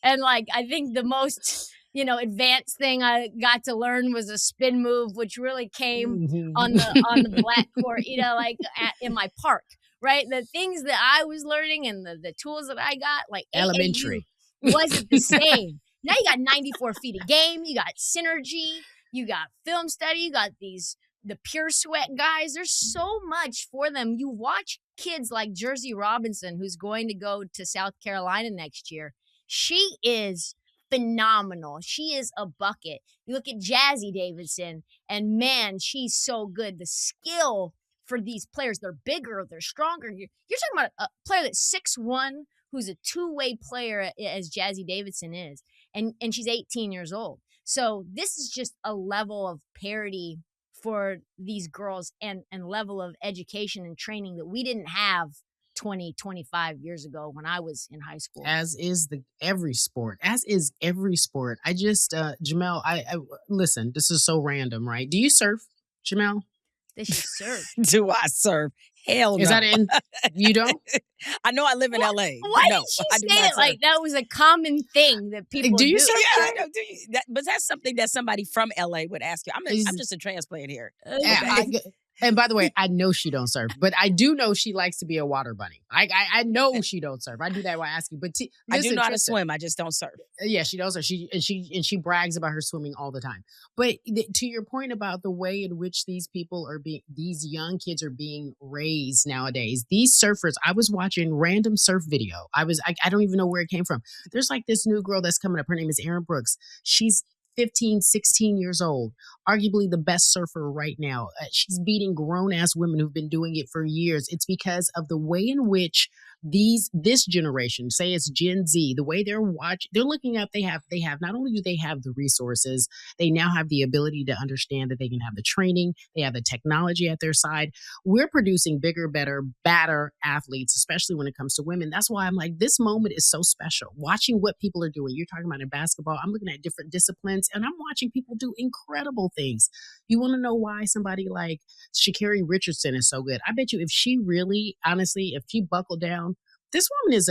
And like, I think the most, advanced thing I got to learn was a spin move, which really came on the black court, in my park, right? The things that I was learning and the tools that I got, like elementary, wasn't the same. Now you got 94 feet a game, you got synergy, you got film study, you got the pure sweat guys. There's so much for them. You watch kids like Jersey Robinson, who's going to go to South Carolina next year. She is phenomenal. She is a bucket. You look at Jazzy Davidson, and man, she's so good. The skill for these players, they're bigger, they're stronger. You're talking about a player that's 6'1", who's a two-way player as Jazzy Davidson is, and she's 18 years old. So this is just a level of parity for these girls and level of education and training that we didn't have 20, 25 years ago when I was in high school. As is every sport. I just, Jemele, I listen, this is so random, right? Do you surf, Jemele? Does she surf? Do I surf? Hell no. Is that in? You don't? I know I live in LA. Why did she say it like that was a common thing that people do? You surf? Yeah, I know. Do you? But that's something that somebody from LA would ask you. I'm just a transplant here. Okay. And by the way, I know she don't surf, but I do know she likes to be a water bunny. I know she don't surf. I do that while asking. But I do know how to swim. I just don't surf. Yeah, she does. She brags about her swimming all the time. But to your point about the way in which these young kids are being raised nowadays, these surfers. I was watching random surf video. I don't even know where it came from. There's like this new girl that's coming up. Her name is Erin Brooks. She's 15, 16 years old, arguably the best surfer right now. She's beating grown-ass women who've been doing it for years. It's because of the way in which this generation, say it's Gen Z, the way they're looking up, they have, not only do they have the resources, they now have the ability to understand that they can have the training, they have the technology at their side. We're producing bigger, better, badder athletes, especially when it comes to women. That's why I'm like, this moment is so special. Watching what people are doing. You're talking about in basketball. I'm looking at different disciplines and I'm watching people do incredible things. You want to know why somebody like Cari Richardson is so good? I bet you if she really, honestly, if she buckled down, this woman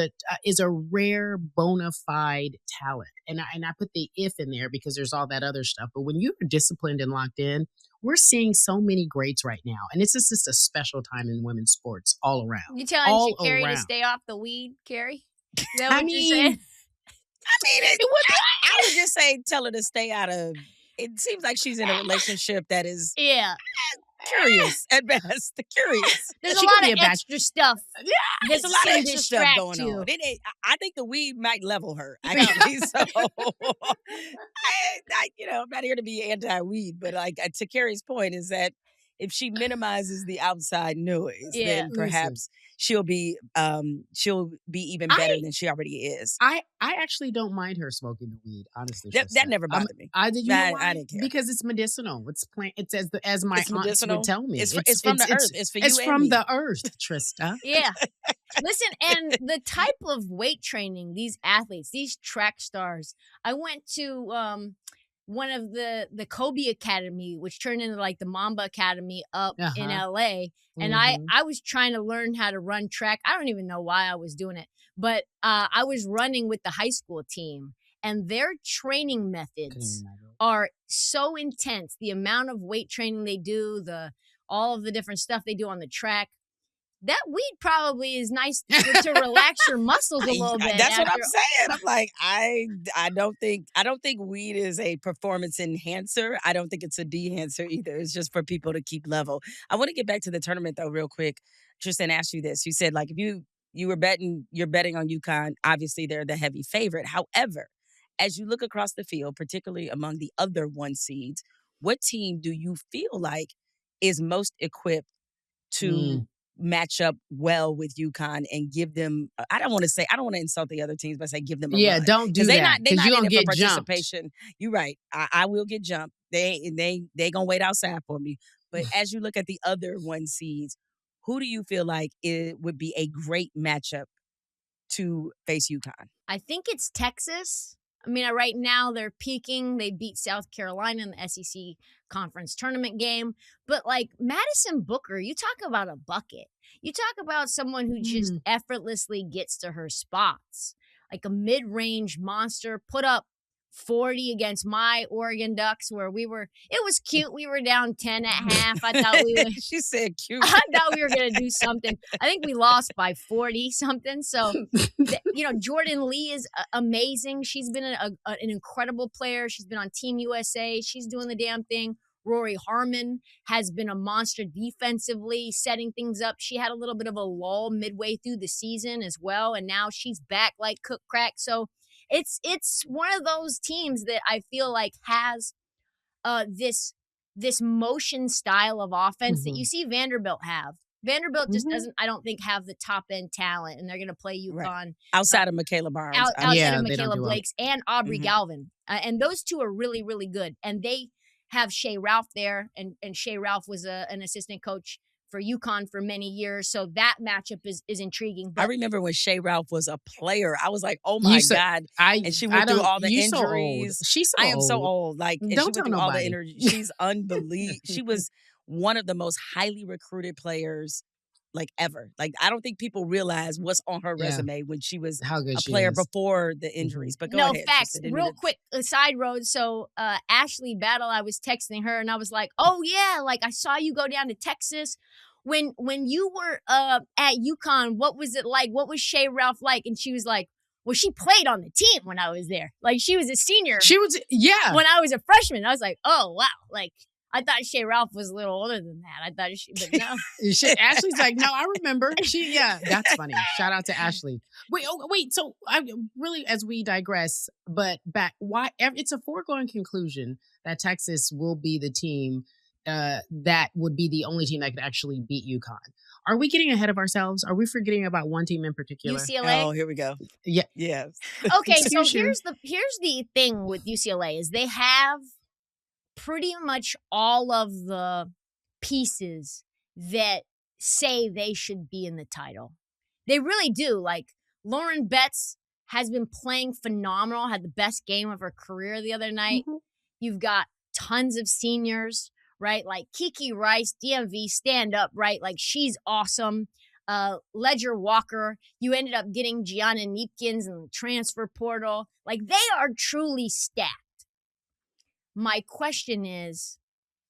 is a rare bona fide talent. And I put the if in there because there's all that other stuff. But when you're disciplined and locked in, we're seeing so many greats right now. And it's just a special time in women's sports all around. You telling Cari to stay off the weed, Cari? Is that what you're saying? I would just say tell her to stay out of. It seems like she's in a relationship that is curious at best. Curious. There's a lot of extra stuff. Yeah, there's a lot of extra stuff going on. I think the weed might level her. Actually, so I'm not here to be anti-weed, but like to Cari's point is that if she minimizes the outside noise, then perhaps she'll be even better than she already is. I actually don't mind her smoking the weed, honestly. That never bothered me. I didn't care. Because it's medicinal. It's plant. It's as my aunt would tell me. It's from the earth. It's for you. It's from the earth, Trysta. Yeah. Listen, and the type of weight training these athletes, these track stars. I went to one of the Kobe Academy, which turned into like the Mamba Academy up in LA. And I was trying to learn how to run track. I don't even know why I was doing it, but I was running with the high school team, and their training methods are so intense. The amount of weight training they do, all of the different stuff they do on the track. That weed probably is nice to relax your muscles a little bit. That's what I'm saying. I'm like, I don't think weed is a performance enhancer. I don't think it's a de-hancer either. It's just for people to keep level. I want to get back to the tournament though, real quick. Tristan asked you this. You said like if you were betting, you're betting on UConn. Obviously, they're the heavy favorite. However, as you look across the field, particularly among the other one seeds, what team do you feel like is most equipped to match up well with UConn and give them, I don't want to insult the other teams, but say give them a run. Don't do that. Because you don't get participation. Jumped. You're right. I will get jumped. They gonna wait outside for me. But as you look at the other one seeds, who do you feel like it would be a great matchup to face UConn? I think it's Texas. I mean, right now they're peaking. They beat South Carolina in the SEC conference tournament game. But like Madison Booker, you talk about a bucket. You talk about someone who just effortlessly gets to her spots. Like a mid-range monster, put up 40 against my Oregon Ducks where it was cute. We were down 10 at half. I thought we would. She said cute. I thought we were going to do something. I think we lost by 40 something. So, Jordan Lee is amazing. She's been an incredible player. She's been on Team USA. She's doing the damn thing. Rory Harmon has been a monster defensively, setting things up. She had a little bit of a lull midway through the season as well. And now she's back like cook crack. So, it's one of those teams that I feel like has this motion style of offense that you see Vanderbilt have. Vanderbilt just doesn't, I don't think, have the top end talent, and they're going to play UConn right. Outside of Michaela Barnes, outside of Michaela Blakes and Aubrey Galvin, and those two are really, really good. And they have Shea Ralph there, and Shea Ralph was an assistant coach for UConn for many years, so that matchup is intriguing. But I remember when Shea Ralph was a player, I was like, "Oh my God!" And she went through all the injuries. She's so I am so old. Like, and don't she went tell through all the nobody. energy. She's unbelievable. She was one of the most highly recruited players like ever. Like, I don't think people realize what's on her resume when she was a player before the injuries. But go ahead. No, facts. Real quick, side road. So Ashley Battle, I was texting her and I was like, oh yeah, like I saw you go down to Texas. When you were at UConn, what was it like? What was Shea Ralph like? And she was like, well, she played on the team when I was there. Like she was a senior. She was, when I was a freshman. I was like, oh wow. Like I thought Shea Ralph was a little older than that. I thought but no. Ashley's like, no, I remember. That's funny. Shout out to Ashley. Wait. So I really, as we digress, but back, why? It's a foregone conclusion that Texas will be the team that would be the only team that could actually beat UConn. Are we getting ahead of ourselves? Are we forgetting about one team in particular? UCLA. Oh, here we go. Yeah. Yes. Okay, so here's the thing with UCLA is they have pretty much all of the pieces that say they should be in the title. They really do. Like Lauren Betts has been playing phenomenal, had the best game of her career the other night. You've got tons of seniors, right? Like Kiki Rice, DMV, stand up, right? Like she's awesome. Ledger Walker, you ended up getting Gianna Neepkins in the transfer portal. Like they are truly stacked. My question is,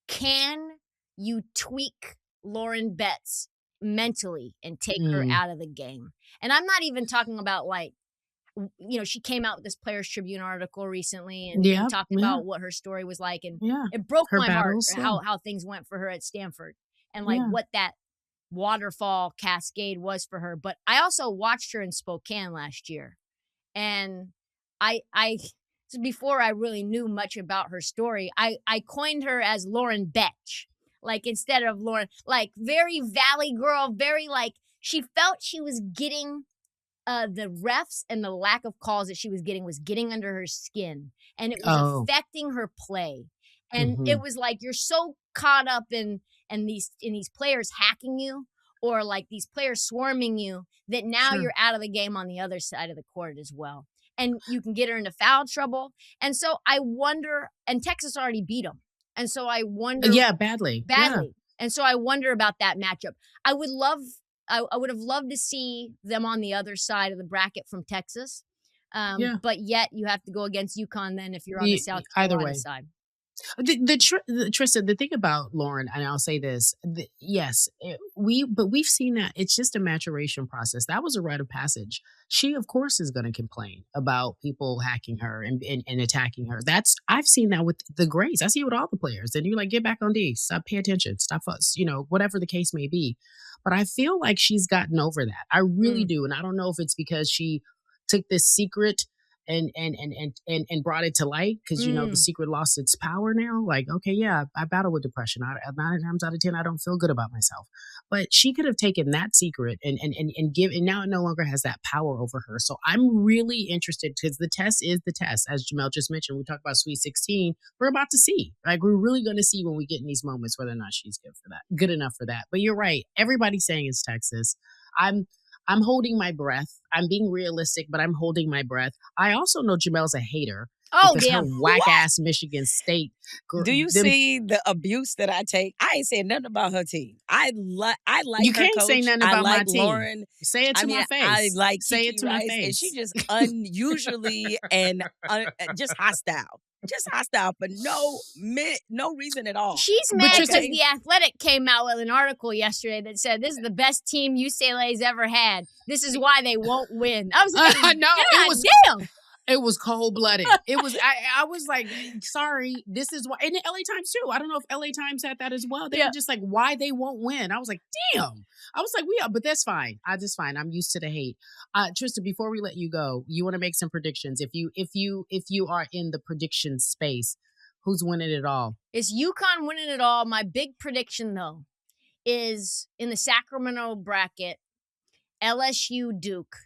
can you tweak Lauren Betts mentally and take her out of the game? And I'm not even talking about like, she came out with this Players Tribune article recently and talked about what her story was like. And it broke my heart how things went for her at Stanford and like what that waterfall cascade was for her. But I also watched her in Spokane last year. And before I really knew much about her story, I coined her as Lauren Betch. Like instead of Lauren, like very Valley girl, very like she felt she was getting the refs and the lack of calls that she was getting under her skin. And it was affecting her play. And it was like you're so caught up in these players hacking you or like these players swarming you that now you're out of the game on the other side of the court as well. And you can get her into foul trouble. And so I wonder, and Texas already beat them. And so I wonder. Yeah, badly. Yeah. And so I wonder about that matchup. I would have loved to see them on the other side of the bracket from Texas. But yet you have to go against UConn then if you're on the South Carolina side. Trysta, the thing about Lauren, and I'll say this, we've seen that it's just a maturation process. That was a rite of passage. She, of course, is going to complain about people hacking her and attacking her. I've seen that with the Grays. I see it with all the players. And you're like, get back on D, stop, pay attention, stop us, whatever the case may be. But I feel like she's gotten over that. I really do. And I don't know if it's because she took this secret and brought it to light because the secret lost its power now. Like, okay, yeah, I battle with depression. 9 times out of 10, I don't feel good about myself. But she could have taken that secret and now it no longer has that power over her. So I'm really interested because the test is the test. As Jemele just mentioned, we talked about Sweet 16. We're about to see. Like, we're really going to see when we get in these moments whether or not she's good enough for that. But you're right. Everybody's saying it's Texas. I'm holding my breath. I'm being realistic, but I'm holding my breath. I also know Jemele's a hater. Oh, because damn. her whack-ass Michigan State. Do you see the abuse that I take? I ain't saying nothing about her team. I like You her can't coach. say nothing I about like my team. Lauren. Say it to my face. I like say Kiki it to Rice, my face. and she just unusually and just hostile. Just hostile for no reason at all. She's mad because The Athletic came out with an article yesterday that said this is the best team UCLA's ever had. This is why they won't win. I was like, no, God damn. It was cold-blooded. It was. I was like, sorry, this is why. And the LA Times too. I don't know if LA Times had that as well. They were just like, why they won't win. I was like, damn. I was like, but that's fine. Just fine. I'm used to the hate. Trysta, before we let you go, you want to make some predictions. If you are in the prediction space, who's winning it all? It's UConn winning it all. My big prediction though is in the Sacramento bracket, LSU Duke.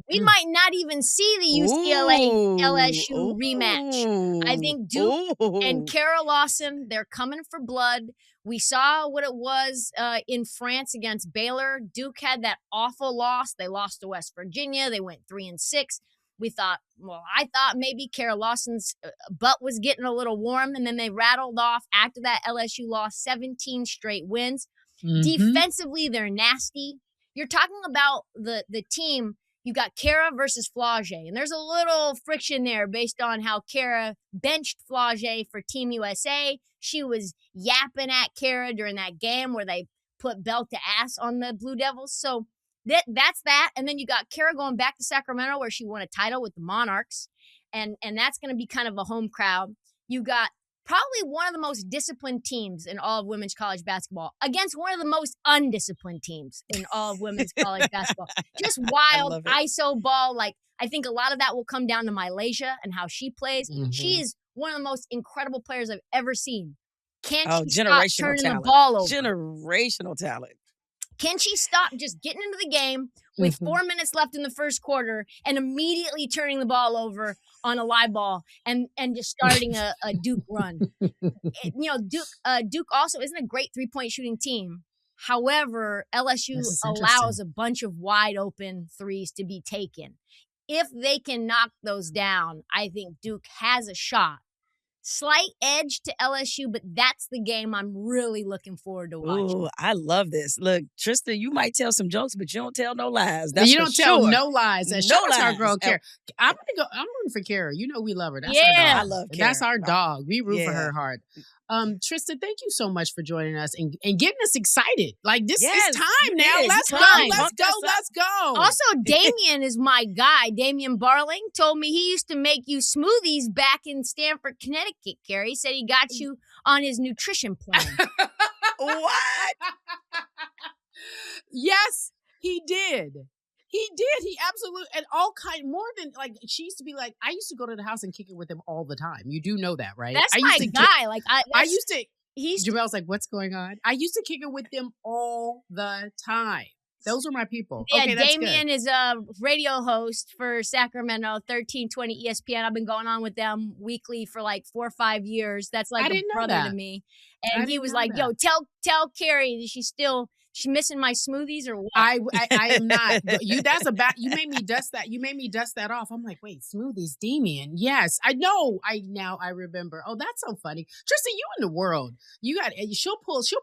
We might not even see the UCLA LSU rematch. I think Duke and Kara Lawson, they're coming for blood. We saw what it was in France against Baylor. Duke had that awful loss. They lost to West Virginia. They went 3-6. I thought maybe Kara Lawson's butt was getting a little warm, and then they rattled off after that LSU loss 17 straight wins. Mm-hmm. Defensively, they're nasty. You're talking about the team. You got Kara versus Flage, and there's a little friction there based on how Kara benched Flage for Team USA. She was yapping at Kara during that game where they put belt to ass on the Blue Devils. So that's that. And then you got Kara going back to Sacramento where she won a title with the Monarchs, and that's going to be kind of a home crowd. You got probably one of the most disciplined teams in all of women's college basketball against one of the most undisciplined teams in all of women's college basketball. Just wild ISO ball. Like, I think a lot of that will come down to Malaysia and how she plays. Mm-hmm. She is one of the most incredible players I've ever seen. Can't she stop turning the ball over? Generational talent. Can she stop just getting into the game with 4 minutes left in the first quarter and immediately turning the ball over on a live ball and just starting a Duke run? Duke also isn't a great three-point shooting team. However, LSU allows a bunch of wide open threes to be taken. If they can knock those down, I think Duke has a shot. Slight edge to LSU, but that's the game I'm really looking forward to watching. Ooh, I love this. Look, Trysta, you might tell some jokes, but you don't tell no lies. That's you don't tell no lies. No Shout out lies. to our girl, Cari. I'm rooting for Cari. You know we love her. That's our dog. I love Cari. That's our dog. We root for her hard. Trysta, thank you so much for joining us and getting us excited. Like, this is time now. Let's go. Also, Damien is my guy. Damien Barling told me he used to make you smoothies back in Stamford, Connecticut, Cari. He said he got you on his nutrition plan. What? Yes, he did. He did. He absolutely, and all more than, like, she used to be like, I used to go to the house and kick it with him all the time. You do know that, right? That's my guy. Jamele's like, what's going on? I used to kick it with them all the time. Those are my people. Yeah, okay, that's Damien good. is a radio host for Sacramento, 1320 ESPN. I've been going on with them weekly for like 4 or 5 years. That's like a brother to me. And he was like, yo, tell Cari that she's missing my smoothies or what? I am not. You made me dust that. You made me dust that off. I'm like, wait, smoothies, Damien. Yes, I know. I remember. Oh, that's so funny. Trysta, you in the world. She'll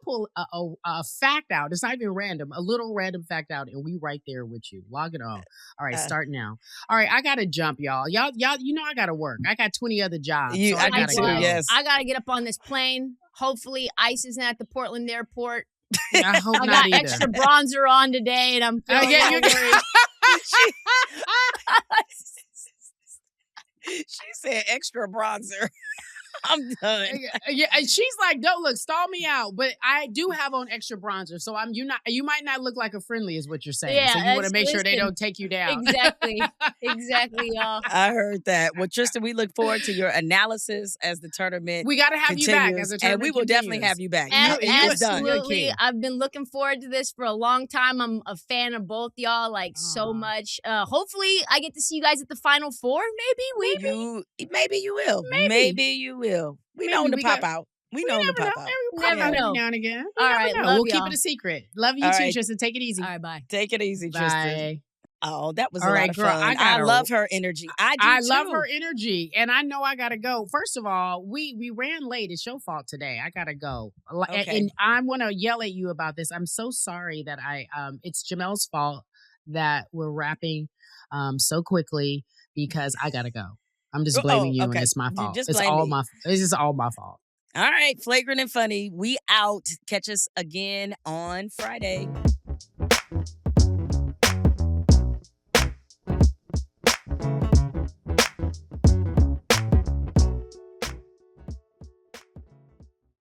pull a fact out. It's not even random. A little random fact out, and we right there with you. Log it on. All right, start now. All right, I gotta jump, y'all. Y'all, you know I gotta work. I got 20 other jobs. I gotta go. Yes. I gotta get up on this plane. Hopefully, ICE isn't at the Portland airport. I hope I not got either. extra bronzer on today, and I'm feeling She said extra bronzer. I'm done. Yeah, and she's like, "Don't look, stall me out." But I do have on extra bronzer, so you might not look like a friendly, is what you're saying. Yeah, so you want to make sure they don't take you down. Exactly, y'all. I heard that. Well, Trysta, we look forward to your analysis as the tournament. We got to have you back as the tournament and we will definitely have you back. Absolutely, I've been looking forward to this for a long time. I'm a fan of both y'all, so much. Hopefully, I get to see you guys at the Final Four. Maybe you will. Maybe you will. We know when to pop out. We know him to pop out. Every now and again. All right, know. love We'll y'all. keep it a secret. Love you too, Tristan. Take it easy. All right, bye. Take it easy, Bye. Tristan. Oh, that was a All lot right, of girl, fun. I love her energy. I love her energy, and I know I gotta go. First of all, we ran late. It's your fault today. I gotta go, Okay. and I want to yell at you about this. I'm so sorry that it's Jemele's fault that we're wrapping so quickly because I gotta go. I'm just blaming you, and it's my fault. Just It's blame all me. It's just all my fault. All right, Flagrant and Funny. We out. Catch us again on Friday.